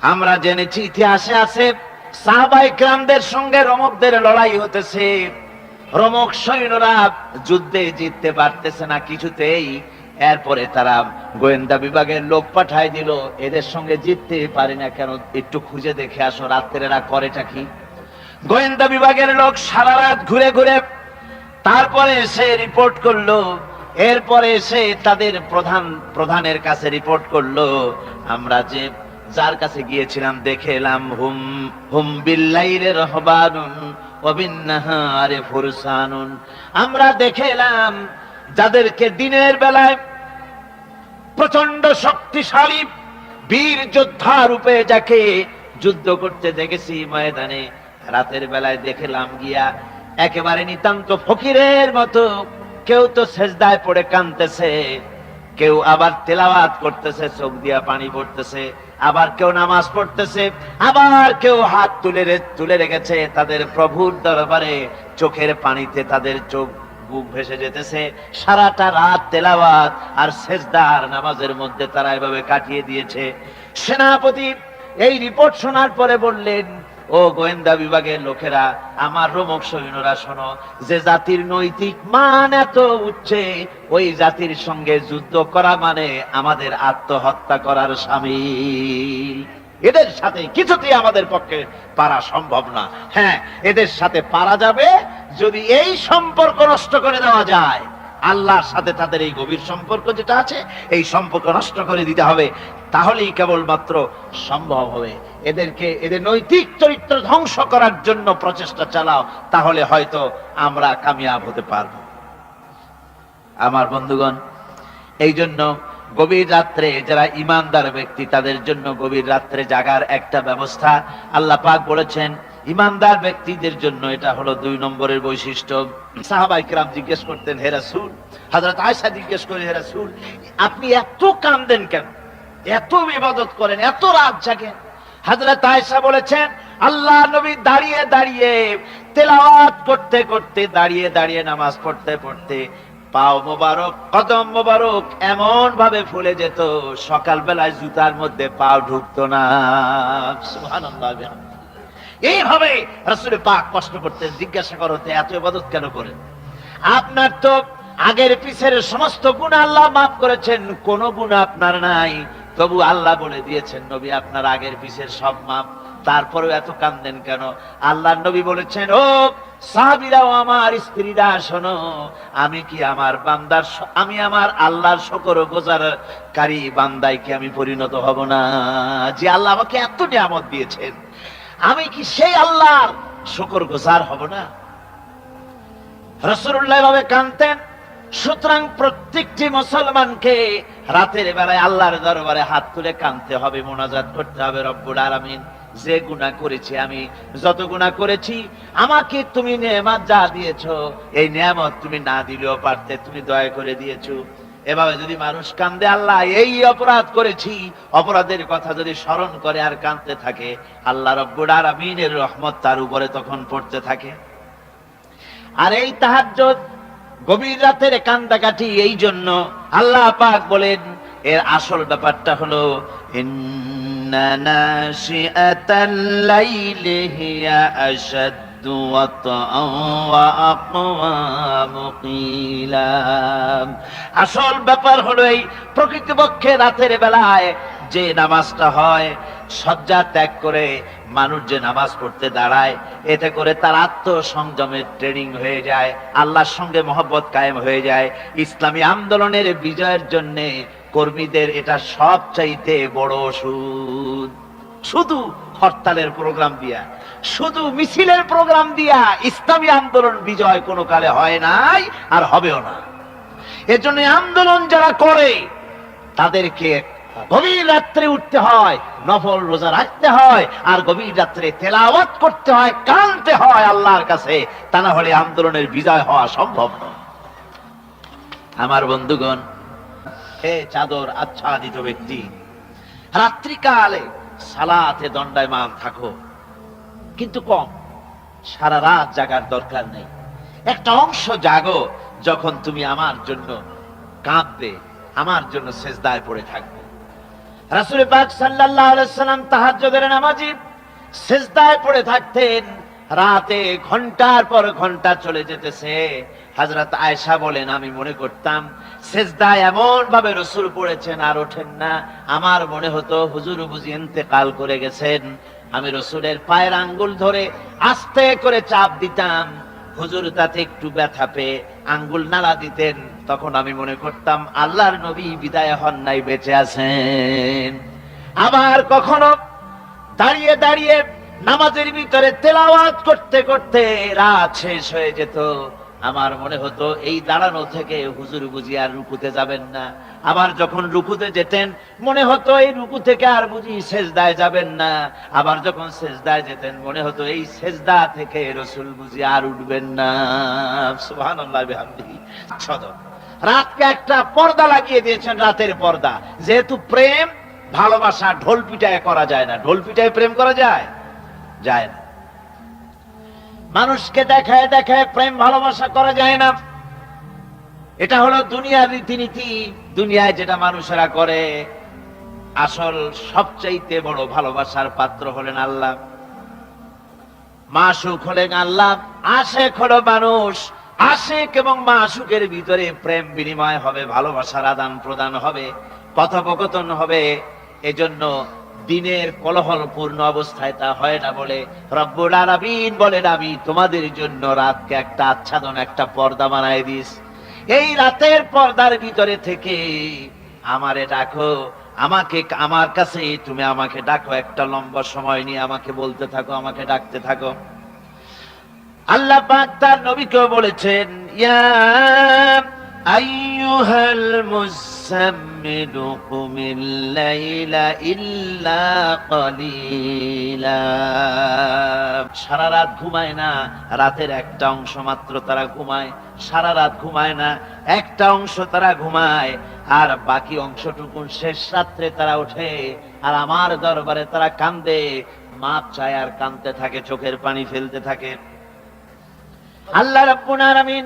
আমরা জেনেছি ইতিহাসে আছে সাহাবায়ে কেরামদের সঙ্গে রোমকদের লড়াই হতেছে, রোমক সৈন্যরা যুদ্ধে জিততে পারতেছে না কিছুতেই। এরপরে তারা গোয়েন্দা বিভাগের লোক পাঠায় দিল, এদের সঙ্গে জিততে পারি না কেন, একটু খুঁজে দেখে আসো রাত্রে এরা করেটা কি। গোয়েন্দা বিভাগের লোক সারা রাত ঘুরে ঘুরে তারপরে এসে রিপোর্ট করলো। এরপরে এসে তাদের প্রধানের কাছে রিপোর্ট করলো, আমরা যে যার কাছে গিয়েছিলাম দেখে এলাম হুম হুম বিল্লাইলে রহবানুন ওয়া বিন্নাহারে ফুরসানুন, আমরা দেখে এলাম যাদেরকে দিনের বেলায় প্রচন্ড শক্তিশালী বীর যোদ্ধা রূপে যাকে যুদ্ধ করতে দেখেছি ময়দানে, রাতের বেলায় দেখলাম গিয়া একেবারে নিতান্ত ফকিরের মতো কেউ তো সেজদায় পড়ে কাঁদতেছে, কেউ আবার তেলাওয়াত করতেছে, চোখ দিয়া পানি পড়তেছে, আবার কেউ নামাজ পড়তেছে, আবার কেউ হাত তুলে রেখেছে তাদের প্রভুর দরবারে, চোখের পানিতে তাদের চোখ বুক ভেসে যেতেছে। সারাটা রাত তেলাওয়াত আর সেজদা আর নামাজের মধ্যে তারা এভাবে কাটিয়ে দিয়েছে। সেনাপতি এই রিপোর্ট শোনার পরে বললেন, ও গোয়েন্দা বিভাগের লোকেরা, আমার রোমক সৈন্যরা শোনো, যে জাতির নৈতিক মান এত উচ্চে, ওই জাতির সঙ্গে যুদ্ধ করা মানে আমাদের আত্মহত্যা করার শামিল। এদের সাথে কিছুতেই আমাদের পক্ষে পারা সম্ভব না। হ্যাঁ, এদের সাথে পারা যাবে যদি এই সম্পর্ক নষ্ট করে দেওয়া যায়। আল্লাহর সাথে তাদের এই গভীর সম্পর্ক যেটা আছে, এই সম্পর্ক নষ্ট করে দিতে হবে, তাহলেই কেবলমাত্র সম্ভব হবে। এদের নৈতিক চরিত্র ধ্বংস করার জন্য প্রচেষ্টা চালাও, তাহলে হয়তো আমরা কামিয়াব হতে পারব। আমার বন্ধুগণ, এই জন্য গভীর রাত্রে যারা ইমানদার ব্যক্তি তাদের জন্য গভীর রাত্রে জাগার একটা ব্যবস্থা আল্লাহ পাক বলেছেন। ইমানদার ব্যক্তিদের জন্য এটা হলো 2 নম্বরের বৈশিষ্ট্য। সাহাবায়ে কেরাম জিজ্ঞেস করতেন, হে রাসূল, হযরত আয়েশা জিজ্ঞেস করে, হে রাসূল, আপনি এত কাঁদেন কেন, এত ইবাদত করেন, এত রাত জাগেন? হযরত আয়েশা বলেছেন, আল্লাহ নবী দাঁড়িয়ে দাঁড়িয়ে তেলাওয়াত করতে করতে, দাঁড়িয়ে দাঁড়িয়ে নামাজ পড়তে পড়তে পাও মোবারক, কদম মোবারক এমন ভাবে ফুলে যেত, সকাল বেলায় জুতার মধ্যে পাও ঢুকতো না। সুবহানাল্লাহ। এইভাবে রাসূল পাক কষ্ট করতেন। জিজ্ঞাসা করতে, এত ইবাদত কেন করেন? আপনার তো আগের পিছের সমস্ত গুনাহ আল্লাহ মাফ করেছেন, কোন গুনাহ আপনার নাই, তবু আল্লাহ বলে দিয়েছেন নবী আপনার আগের পিছের সব মাফ, তারপরেও এত কাঁদেন কেন? আল্লাহর নবী বলেছেন, ও সাহাবীরা, আমার স্ত্রীরা শোনো, আমি কি আমার বান্দার, আমি আমার আল্লাহর শুকরগুজারকারী বান্দায় কি আমি পরিণত হব না? যে আল্লাহ আমাকে এত নিয়ামত দিয়েছেন, আমি কি সেই আল্লাহর শুকরগুজার হব না? রাসূলুল্লাহ এভাবে কাঁদতেন। সুতরাং প্রত্যেকটি মুসলমানকে রাতের বেলায় আল্লাহর দরবারে হাত তুলে কাঁদতে হবে, মোনাজাত করতে হবে, রব্বুল আলামিন, যে গুনাহ করেছি, আমি যত গুনাহ করেছি, আমাকে তুমি নেয়ামত যা দিয়েছো, এই নেয়ামত তুমি না দিলেও পারতে, তুমি দয়া করে দিয়েছো। এভাবে যদি মানুষ কান্দে, আল্লাহ এই অপরাধ করেছি, অপরাধের কথা যদি স্মরণ করে আর কাঁদতে থাকে, আল্লাহ রব্বুল আলামিনের রহমত তার উপরে তখন পড়তে থাকে। আর এই তাহাজ্জুদ, গভীর রাতের কান্দাকাটি, এই জন্য আল্লাহ পাক বলেন, এর আসল ব্যাপারটা হলো, ইন্না নাশিআতাল লাইলি হিয়া আশাদ্দু ওয়াতআন ওয়া আকওয়ামু কিলা। আসল ব্যাপার হলো এই প্রকৃতপক্ষে রাতের বেলায় যে নামাজটা হয়, শয্যা ত্যাগ করে মানুষ যে নামাজ পড়তে দাঁড়ায়, এতে করে তার আত্মসংযমের ট্রেনিং হয়ে যায়, আল্লাহর সঙ্গে মহব্বত কায়েম হয়ে যায়। ইসলামী আন্দোলনের বিজয়ের জন্য কর্মীদের এটা সবচাইতে বড় ওষুধ। শুধু হরতালের প্রোগ্রাম দিয়া, শুধু মিছিলের প্রোগ্রাম দিয়া ইসলামী আন্দোলন বিজয় কোনো কালে হয় নাই আর হবেও না। এজন্য আন্দোলন যারা করে তাদেরকে গভীর রাত্রে উঠতে হয়, নফল রোজা রাখতে হয়, আর গভীর রাত্রে তেলাওয়াত করতে হয়, কাঁদতে হয় আল্লাহর কাছে, তা না হলে আন্দোলনের বিজয় হওয়া সম্ভব নয়। আমার বন্ধুগণ, হে চাদর আচ্ছাদিত ব্যক্তি, রাত্রিকালে সালাতে দণ্ডায়মান থাকো, কিন্তু কম, সারা রাত জাগার দরকার নেই। একটা অংশ জাগো, যখন তুমি আমার জন্য কাঁদবে, আমার জন্য সেজদায় পড়ে থাকবে। রাসূল পাক সাল্লাল্লাহু আলাইহি সাল্লাম তাহাজ্জুদের নামাজে সিজদায় পড়ে থাকতেন, রাতে ঘন্টার পর ঘন্টা চলে যেতেছে। হযরত আয়েশা বলেন, আমি মনে করতাম সিজদায় এমন ভাবে রাসূল পড়েছেন আর ওঠেন না, আমার মনে হতো হুজুর বুঝি ইন্তেকাল করে গেছেন। আমি রাসূলের পায়ের আঙ্গুল ধরে আস্তে করে চাপ দিতাম, হুজুর তাতে একটু ব্যথা পেয়ে আঙ্গুল নাড়া দিতেন। তখন আমি মনে করতাম আল্লাহর নবী বিদায় হন নাই, বেঁচে আছেন। আবার কখনো দাঁড়িয়ে দাঁড়িয়ে নামাজের ভিতরে তেলাওয়াত করতে করতে রাত শেষ হয়ে যেত। আমার মনে হতো এই দাঁড়ানো থেকে হুজুর বুঝি আর রুকুতে যাবেন না। আবার যখন রুকুতে যেতেন মনে হতো এই রুকু থেকে আর বুঝি সেজদায় যাবেন না। আবার যখন সেজদায় যেতেন মনে হতো এই সেজদা থেকে রাসূল বুঝি আর উঠবেন না। সুবহানাল্লাহ বিহামদিহি। রাতকে একটা পর্দা লাগিয়ে দিয়েছেন, রাতের পর্দা। যেহেতু প্রেম ভালোবাসা ঢোল পিটায় করা যায় না। ঢোল পিটায় প্রেম করা যায়? যায় না। মানুষকে দেখায় দেখায় প্রেম ভালোবাসা করা যায় না। এটা হলো দুনিয়ার রীতিনীতি। দুনিয়ায় যেটা মানুষেরা করে, আসল সবচাইতে বড় ভালোবাসার পাত্র হলেন আল্লাহ, মাসুক হলেন আল্লাহ, আশেক হলো মানুষ। আশেক এবং মাসুকের ভিতরে প্রেম বিনিময় হবে, ভালোবাসার আদান প্রদান হবে, কথোপকথন হবে। এজন্য দিনের কোলাহলপূর্ণ অবস্থায় তা হয় না বলে রব্বুল আলামিন বলেন, আমি তোমাদের জন্য রাতকে একটা আচ্ছাদন, একটা পর্দা বানায় দিস। এই রাতের পর্দার ভিতরে থেকে আমারে ডাকো, আমাকে আমার কাছে তুমি আমাকে ডাকো, একটা লম্বা সময় নিয়ে আমাকে বলতে থাকো, আমাকে ডাকতে থাকো। আল্লাহ পাক তার নবীকে বলেছেন, ইয়া আইয়ুহাল মুসাম্মিলু কুমিল লাইলা ইল্লা কালিলা। সারা রাত ঘুমায় না, রাতের একটা অংশ মাত্র তারা ঘুমায়। সারা রাত ঘুমায় না, একটা অংশ তারা ঘুমায়, আর বাকি অংশটুকু শেষ রাত্রে তারা ওঠে আর আমার দরবারে তারা কান্দে, মাপ চায় আর কাঁদতে থাকে, চোখের পানি ফেলতে থাকে। আল্লাহ রাব্বুল আলামিন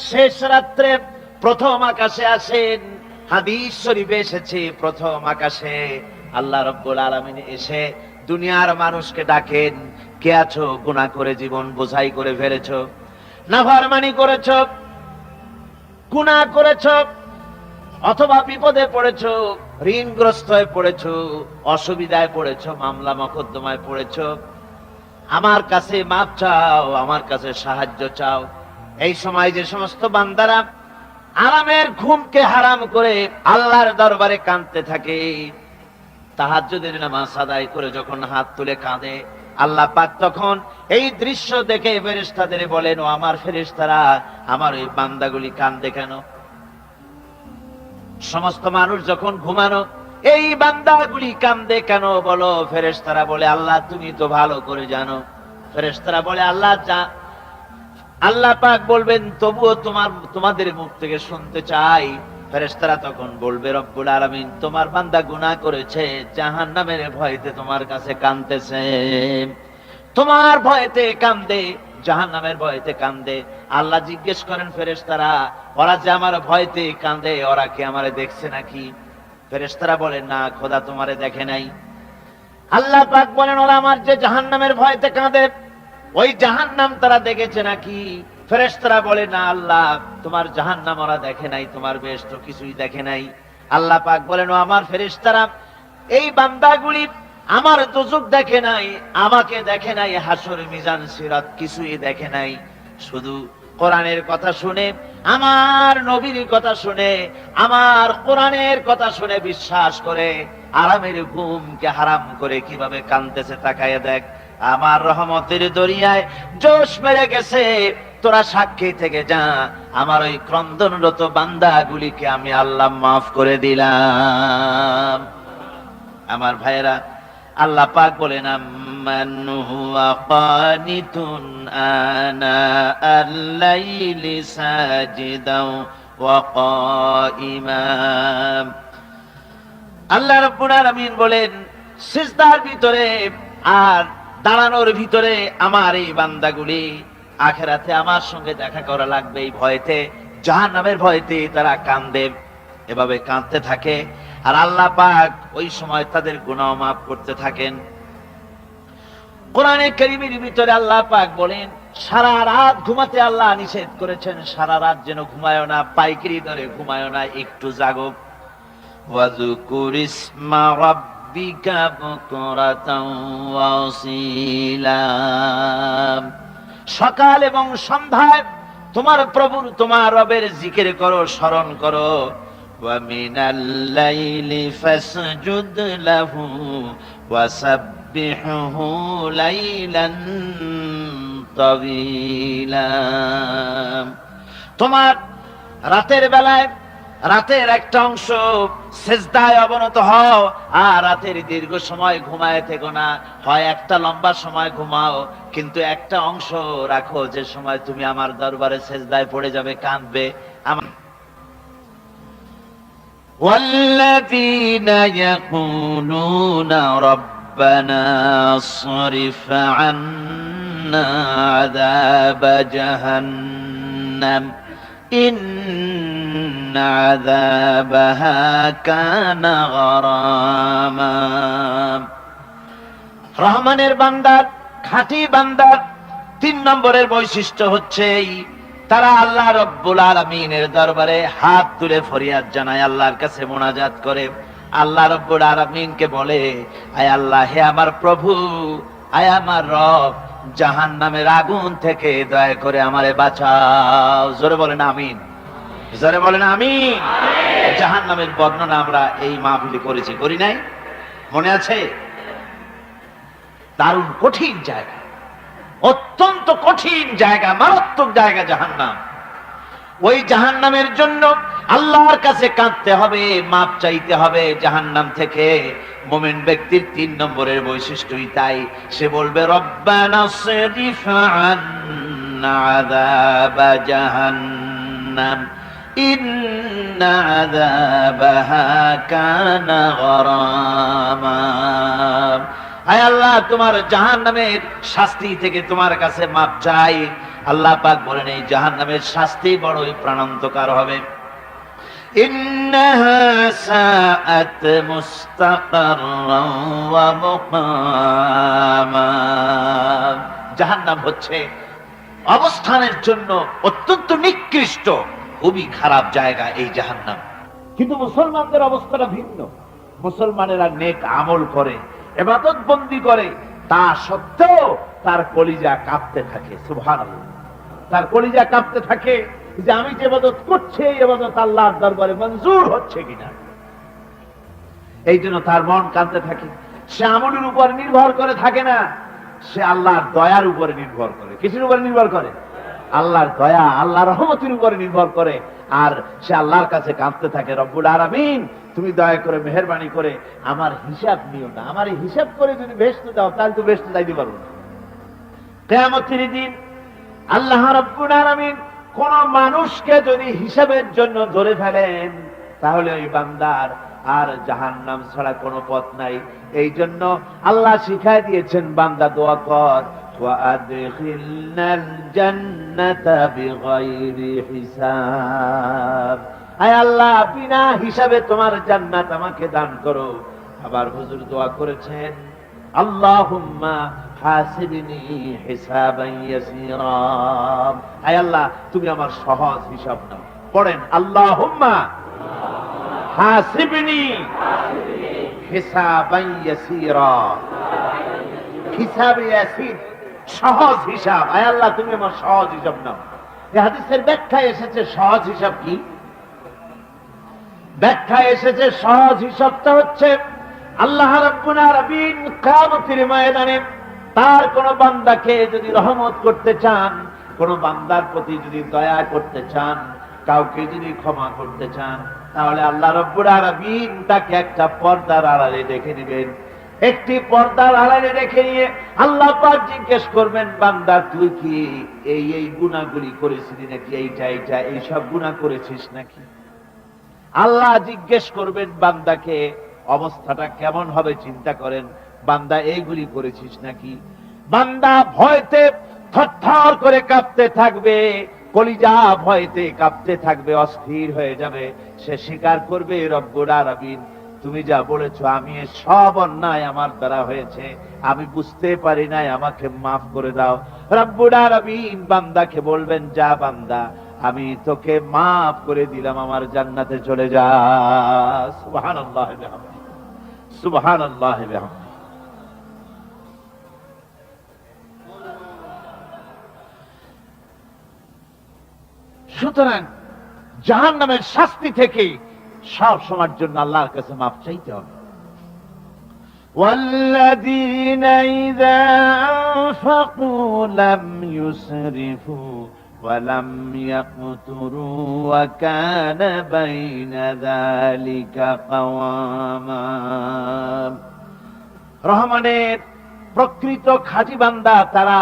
শেষ রাত্রে প্রথম আকাশে আসেন। হাদিস শরীফে এসেছে, প্রথম আকাশে আল্লাহ রাব্বুল আলামিন এসে দুনিয়ার মানুষকে ডাকেন, কে আছো? গুনাহ করে জীবন বোঝাই করে ফেলেছো, নাফরমানি করেছো, গুনাহ করেছো, অথবা বিপদে পড়েছো, ঋণগ্রস্ত হয়ে পড়েছো, অসুবিধায় পড়েছো, মামলা মোকদ্দমায় পড়েছো, আমার কাছে মাপ চাও, আমার কাছে সাহায্য চাও। এই সময় যে সমস্ত বান্দারা আরামের ঘুমকে হারাম করে আল্লাহর দরবারে কাঁদতে থাকে, তাহাজ্জুদের নামাজ আদায় করে যখন হাত তুলে কাঁদে, আল্লাহ পাক তখন এই দৃশ্য দেখে ফেরেশতাদের বলেন, ও আমার ফেরেশতারা, আমার ওই বান্দাগুলি কাঁদে কেন? সমস্ত মানুষ যখন ঘুমানো, এই বান্দাগুলি কান্দে কেন বলো? ফেরেশতারা বলে, আল্লাহ তুমি তো ভালো করে জানো। ফেরেশতারা বলে, আল্লাহ পাক বলবেন, তবুও তোমাদের মুখ থেকে শুনতে চাই। ফেরেশতারা তখন বলবে, রব্বুল আলামিন তোমার বান্দা গুনাহ করেছে, জাহান্নামের ভয়তে তোমার কাছে কাঁদতেছে, তোমার ভয়তে কান্দে, জাহান্নামের ভয়তে কান্দে। আল্লাহ জিজ্ঞেস করেন, ফেরেশতারা ওরা যে আমার ভয়তে কান্দে, ওরা কি আমারে দেখছে নাকি? ফেরেশতারা বলেন, না খোদা তোমারে দেখে নাই। আল্লাহ পাক বলেন, ওরা আমার যে জাহান্নামের ভয়তে কাঁদে, ওই জাহান্নাম তারা দেখেছে নাকি? ফেরেশতারা বলে, না আল্লাহ তোমার জাহান্নাম ওরা দেখে নাই, তোমার বেহেশত কিছুই দেখে নাই। আল্লাহ পাক বলেন, ও আমার ফেরেশতারা, এই বান্দাগুলি আমার দোজখ দেখে নাই, আমাকে দেখে নাই, হাসর মিজান সিরাত কিছুই দেখে নাই। শুধু কোরআনের কথা শুনে, আমার নবীর কথা শুনে, আমার কোরআনের কথা শুনে বিশ্বাস করে আরামের ঘুমকে হারাম করে কিভাবে কাঁদতেছে তাকায় দেখ। আমার রহমতের দরিয়ায় জোশ মেরে গেছে, তোরা সাক্ষী থেকে যা, আমার ওই ক্রন্দনরত বান্দাগুলিকে আমি আল্লাহ মাফ করে দিলাম। আমার ভাইয়েরা, আল্লাহ পাক বলেন, আম্মান হুয়া কানিতুন আনা আল-লাইলি সাজিদাও ওয়া কাইমা। আল্লাহ রাব্বুল আলামিন বলেন, সিজদার ভিতরে আর দাঁড়ানোর ভিতরে আমার এই বান্দাগুলি আখিরাতে আমার সঙ্গে দেখা করা লাগবে, এই ভয়তে, জাহান্নামের ভয়তে তারা কান্দে, এভাবে কাঁদতে থাকে। আর আল্লাহ পাক ওই সময় তাদের গুনাহ মাফ করতে থাকেন। কোরআনে কারীমের ভিতরে আল্লাহ পাক বলেন, সারা রাত ঘুমাতে আল্লাহ নিষেধ করেছেন, সারা রাত যেন ঘুমায়ো না, পাইকারি দরে ঘুমায়ো না, একটু জাগো। ওয়াযকুর ইসমা রাব্বিকা বুকরাতাও ওয়া আসীলা, সকাল এবং সন্ধ্যায় তোমার প্রভুর, তোমার রবের জিকির করো, স্মরণ করো। ওয়া মিনাল লাইলি ফাসজুদ লাহু ওয়া সাব্বিহহু লাইলান তাওয়িলা, তোমার রাতের বেলায় রাতের একটা অংশ সিজদায় অবনত হও, আর রাতের দীর্ঘ সময় ঘুমায় থেকো না। হয় একটা লম্বা সময় ঘুমাও, কিন্তু একটা অংশ রাখো যে সময় তুমি আমার দরবারে সিজদায় পড়ে যাবে, কাঁদবে। ওয়াল্লাযীনা ইয়াকুলুনা রাব্বানা আসরিফ আন্না আযাবা জাহান্নাম ইন্না আযাবাহা কানা গরামা। রহমানের বান্দার, খাঁটি বান্দার 3 নম্বরের বৈশিষ্ট্য হচ্ছে তারা আল্লাহ রব্বুল আলামিনের দরবারে হাত তুলে ফরিয়াদ জানায়, আল্লাহর কাছে মোনাজাত করে, আল্লাহ রব্বুল আলামিনকে বলে, আয় আল্লাহ, হে আমার প্রভু, আয় আমার রব, জাহান্নামের আগুন থেকে দয়া করে আমারে বাঁচাও। জোরে বলেন আমিন, জোরে বলেন আমিন। জাহান্নামের বর্ণনা আমরা এই মাহফিলে করেছি, করি নাই? মনে আছে? দারুণ কঠিন জায়গা, অত্যন্ত কঠিন জায়গা, মারাত্মক জায়গা জাহান্নাম। ওই জাহান্নামের জন্য আল্লাহর কাছে কাঁদতে হবে, মাপ চাইতে হবে জাহান্নাম থেকে। মুমিন ব্যক্তির 3 নম্বরের বৈশিষ্ট্যই তাই, সে বলবে, রব্বানা সরিফ আন্না আযাবা জাহান্নাম ইন্না আযাবাহা কানা গরামা। আয় আল্লাহ, তোমার জাহান্নামের শাস্তি থেকে তোমার কাছে মাপ চাই। আল্লাহ পাক বলেন, এই জাহান্নামের শাস্তি বড়ই প্রাণান্তকার হবে। ইন্নাহা সাআত মুস্তাকাররান ওয়া মুকামা, জাহান্নাম হচ্ছে অবস্থানের জন্য অত্যন্ত নিকৃষ্ট, খুবই খারাপ জায়গা এই জাহান্নাম। কিন্তু মুসলমানদের অবস্থাটা ভিন্ন। মুসলমানেরা নেক আমল করে, ইবাদত বন্দি করে, তা সত্ত্বেও তার কলিজা কাঁপতে থাকে। সুবহানাল্লাহ, তার কলিজা কাঁপতে থাকে যে আমি যে ইবাদত করছি, এই ইবাদত আল্লাহর দরবারে মঞ্জুর হচ্ছে কিনা। এই জন্য তার মন কাঁদতে থাকে। সে আমলের উপর নির্ভর করে থাকে না, সে আল্লাহর দয়ার উপরে নির্ভর করে। কিসের উপরে নির্ভর করে? আল্লাহর দয়া, আল্লাহর রহমতের উপরে নির্ভর করে। আর সে আল্লাহর কাছে কাঁদতে থাকে, রব্বুল আলামিন, তুমি দয়া করে মেহেরবানি করে আমার হিসাব নিও না। আমার এই হিসাব করে যদি বেহেশতে দাও, তাহলে তো বেহেশতে যাইতে পারবো না। কিয়ামতের দিন আল্লাহ রাব্বুল আলামিন কোন মানুষকে যদি হিসাবের জন্য ধরে ফেলেন, তাহলে ওই বান্দার আর জাহান্নাম ছাড়া কোনো পথ নাই। এই জন্য আল্লাহ শিখায় দিয়েছেন, বান্দা দোয়া কর, ওয়াদখিলনাল জান্নাতা বিগাইরি হিসাব। আয় আল্লাহ, বিনা হিসাবে তোমার জান্নাত আমাকে দান করো। আবার হুজুর দোয়া করেছেন, আল্লাহুম্মা হাসিবনি হিসাবান ইয়াসীরা। আয় আল্লাহ, তুমি আমার সহজ হিসাব নাও। পড়েন, আল্লাহুম্মা হাসিবনি হিসাবান ইয়াসীরা। হিসাব ইয়াসীর, সহজ হিসাব। আয় আল্লাহ, তুমি আমার সহজ হিসাব নাও। এই হাদিসের ব্যাখ্যায় এসেছে সহজ হিসাব কি? ব্যাখ্যায় এসেছে সহজ হিসাবটা হচ্ছে আল্লাহ রাব্বুল আলামিন কিয়ামতের ময়দানে তার কোন বান্দাকে যদি রহমত করতে চান, কোন বান্দার প্রতি যদি দয়া করতে চান, কাউকে যদি ক্ষমা করতে চান, তাহলে আল্লাহ রাব্বুল আলামিন তাকে একটা পর্দার আড়ালে রেখে দিবেন। একটি পর্দার আড়ালে রেখে নিয়ে আল্লাহ পাক জিজ্ঞেস করবেন, বান্দা তুই কি এই এই গুনাহগুলি করেছিস নাকি? এইটা এই সব গুনাহ করেছিস নাকি? আল্লাহ জিজ্ঞেস করবেন বান্দাকে, অবস্থাটা কেমন হবে চিন্তা করেন, বান্দা এইগুলি করেছিস নাকি? বান্দা ভয়তে থরথর করে কাঁপতে থাকবে, কলিজা ভয়তে কাঁপতে থাকবে, অস্থির হয়ে যাবে। সে স্বীকার করবে রব্বুল আলামিন তুমি যা বলেছো আমি এ সব অন্যায় আমার দ্বারা হয়েছে, আমি বুঝতে পারি নাই, আমাকে মাফ করে দাও। রব্বুল আলামিন বান্দাকে বলবেন, যা বান্দা, আমি তোকে মাফ করে দিলাম, আমার জান্নাতে চলে যা। সুবহানাল্লাহ বিহামদিহি, সুবহানাল্লাহ বিহামদিহি। সুতরাং জাহান্নামের শাস্তি থেকে সব সময়ের জন্য আল্লাহর কাছে মাফ চাইতে হবে। والذين إذا أنفقوا لم يسرفوا ولم يقتروا وكان بين ذلك قواما। রহমানের প্রকৃত খাঁটি বান্দা তারা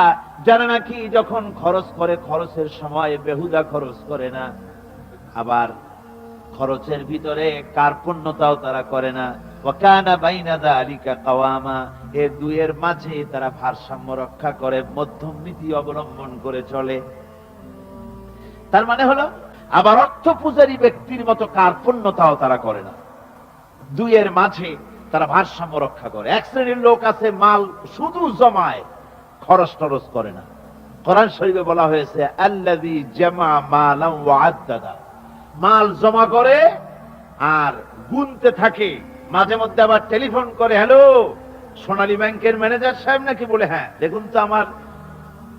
যারা নাকি যখন খরচ করে, খরচের সময় বেহুদা খরচ করে না, আবার খরচের ভিতরে কার্পণ্যতাও তারা করে না। ওয়াকানা বাইনা যালিকা কাওয়ামা, এই দুইয়ের মাঝে তারা ভারসাম্য রক্ষা করে, মধ্যম নীতি অবলম্বন করে চলে। তার মানে হলো, আবার অর্থ পূজারী ব্যক্তির মতো কার্পণ্যতাও তারা করে না, দুইয়ের মাঝে তারা ভারসাম্য রক্ষা করে। এক শ্রেণীর লোক আছে মাল শুধু জমায়, খরচ টরচ করে না। কোরআন শরীফে বলা হয়েছে, আল্লাযী জামা মালান ওয়া আদ্দাদা, মাল জমা করে আর গুনতে থাকে, মাঝে মধ্যে আবার টেলিফোন করে, হ্যালো সোনালী ব্যাংকের ম্যানেজার সাহেব নাকি? বলে হ্যাঁ, দেখুন তো আমার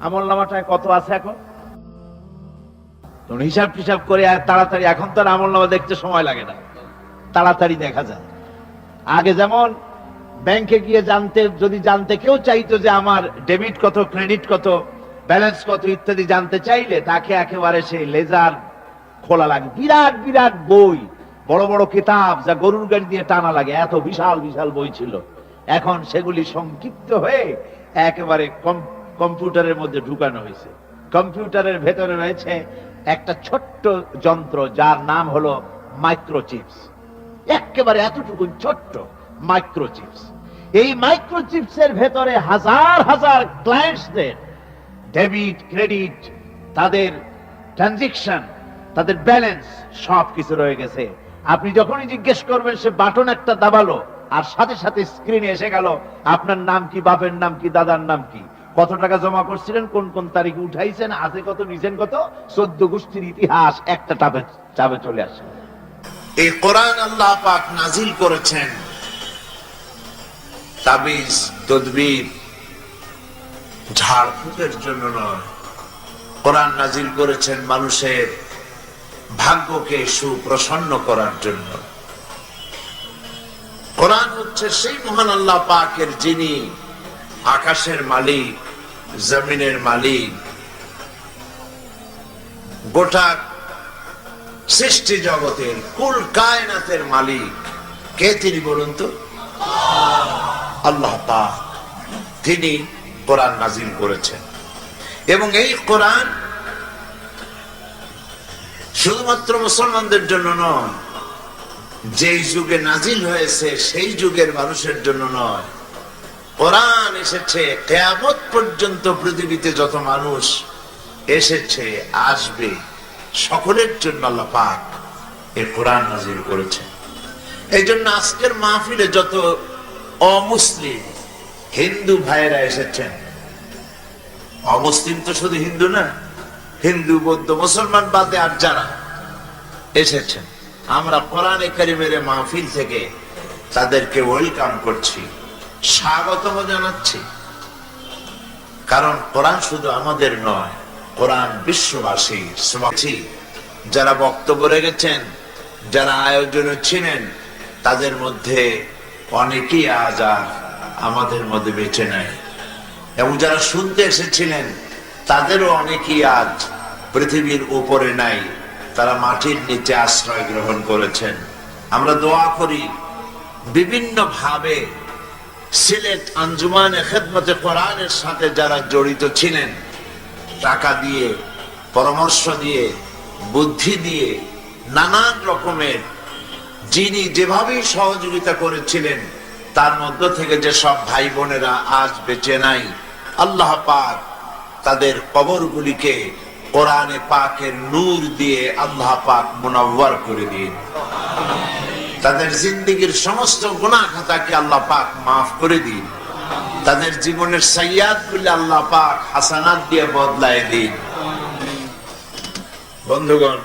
আমলনামাটায় কত আছে এখন। হিসাব টিসাব করে আর তাড়াতাড়ি, এখন তো আর আমলনামা দেখতে সময় লাগে না, তাড়াতাড়ি দেখা যায়। আগে যেমন ব্যাংকে গিয়ে যদি জানতে কেউ চাইতো যে আমার ডেবিট কত, ক্রেডিট কত, ব্যালেন্স কত ইত্যাদি জানতে চাইলে তাকে একেবারে সেই লেজার খোলা লাগে, বিরাট বিরাট বই, বড় বড় কিতাব যা গরুর গাড়ি দিয়ে টানা লাগে, এত বিশাল বিশাল বই ছিল। এখন সেগুলি সংক্ষিপ্ত হয়ে একেবারে কম্পিউটারের মধ্যে ঢুকানো হয়েছে। কম্পিউটারের ভেতরে রয়েছে একটা ছোট্ট যন্ত্র যার নাম হলো মাইক্রোচিপস, একেবারে এতটুকু ছোট্ট মাইক্রোচিপস। এই মাইক্রোচিপস এর ভেতরে হাজার হাজার ক্লায়েন্টসদের ডেবিট, ক্রেডিট, তাদের ট্রানজাকশন, তাদের ব্যালেন্স সবকিছু রয়ে গেছে। আপনি যখনই জিজ্ঞেস করবেন, সে বাটন একটা দাবালো আর সাথে সাথে স্ক্রিনে এসে গেল, আপনার নাম কি, বাপের নাম কি, দাদার নাম কি, কত টাকা জমা করছিলেন, কোন কোন তারিখে উঠাইছেন, আছে কত, নিছেন কত, 14 গোষ্ঠীর ইতিহাস একটা চাপে চলে আসে। এই কোরআন আল্লাহ পাক নাজিল করেছেন তাবিজ, তদবির, ঝাড়ফুঁকের জন্য নয়। কোরআন নাজিল করেছেন মানুষের ভাগ্যকে সুপ্রসন্ন করার জন্য। কোরআন হচ্ছে সেই মহান আল্লাহ পাকের, যিনি আকাশের মালিক, জমিনের মালিক, গোটা সৃষ্টি জগতের, কুল কায়নাতের মালিক। কে তিনি বলুন তো? আল্লাহ পাক। তিনি কোরআন নাজিল করেছেন এবং এই কোরআন শুধুমাত্র মুসলমানদের জন্য নয়, যেই যুগে নাজিল হয়েছে সেই যুগের মানুষের জন্য নয়। কোরআন এসেছে কিয়ামত পর্যন্ত, পৃথিবীতে যত মানুষ এসেছে, আসবে, সকলের জন্য আল্লাহ পাক এই কোরআন নাজিল করেছে। এই জন্য আজকের মাহফিলে যত অমুসলিম হিন্দু ভাইয়েরা এসেছেন, অমুসলিম তো শুধু হিন্দু না, হিন্দু, বৌদ্ধ, মুসলমান বাদে আর যারা এসেছেন, আমরা কোরআনে কারিমের মাহফিল থেকে তাদেরকে ওয়েলকাম করছি, স্বাগতম জানাচ্ছি। কারণ কোরআন শুধু আমাদের নয়, কোরআন বিশ্ববাসীর। যারা বক্তব্য রেখেছেন, যারা আয়োজনে ছিলেন, তাদের মধ্যে অনেকেই আজ আর আমাদের মধ্যে বেঁচে নাই, এবং যারা শুনতে এসেছিলেন তাদেরও অনেকেই আজ পৃথিবীর উপরে নাই, তারা মাটির নিচে আশ্রয় গ্রহণ করেছেন। আমরা দোয়া করি বিভিন্ন ভাবে সিলেট আঞ্জুমানে খেদমতে কোরআনের সাথে যারা জড়িত ছিলেন, টাকা দিয়ে, পরামর্শ দিয়ে, বুদ্ধি দিয়ে, নানান রকমের, যিনি যেভাবেই সহযোগিতা করেছিলেন, তার মধ্য থেকে যে সব ভাই বোনেরা আজ বেঁচে নাই, আল্লাহ পাক তাদের কবরগুলিকে কোরআনে পাকের নূর দিয়ে আল্লাহ পাক মুনাওয়ার করে দিন। তাদের জিন্দেগীর সমস্ত গুনাহ খাতাকে আল্লাহ পাক মাফ করে দিন, তাদের জীবনের সাইয়াত গুলি আল্লাহ পাক হাসানাত দিয়ে বদলায় দিন। বন্ধুগণ,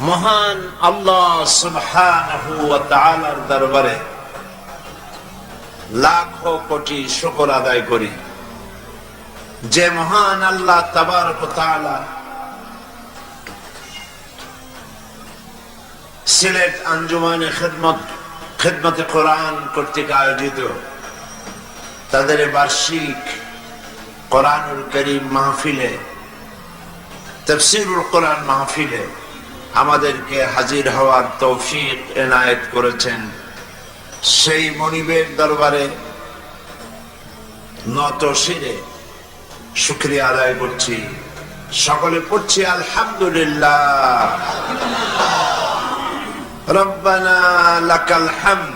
মহান আল্লাহ সুবহানাহু ওয়া তাআলার দরবারে লাখো কোটি শুকর আদায় করি, যে মহান আল্লাহ তাবারক ওয়া তাআলা সিলেট আঞ্জুমানে খিদমতে কোরআন কর্তৃক আয়োজিত তাদের বার্ষিক কোরআনুল কারীম মাহফিলে, তাফসীরুল কোরআন মাহফিলে আমাদেরকে হাজির হওয়ার তৌফিক এনায়েত করেছেন। সেই মনিবের দরবারে নত শিরে শুকরিয়া আদায় করছি। সকলে পড়ছি আলহামদুলিল্লাহ। রব্বানা লাকাল হামদ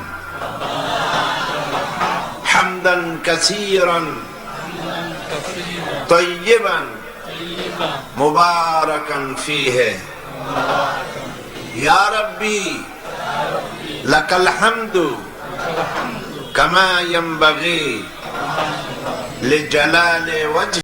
হামদান কাসীরান তাইয়িবান মুবারাকান ফীহি ইয়া রাব্বি লাকাল হামদু কামা ইয়ানবাগি লিজালালি ওয়াজহি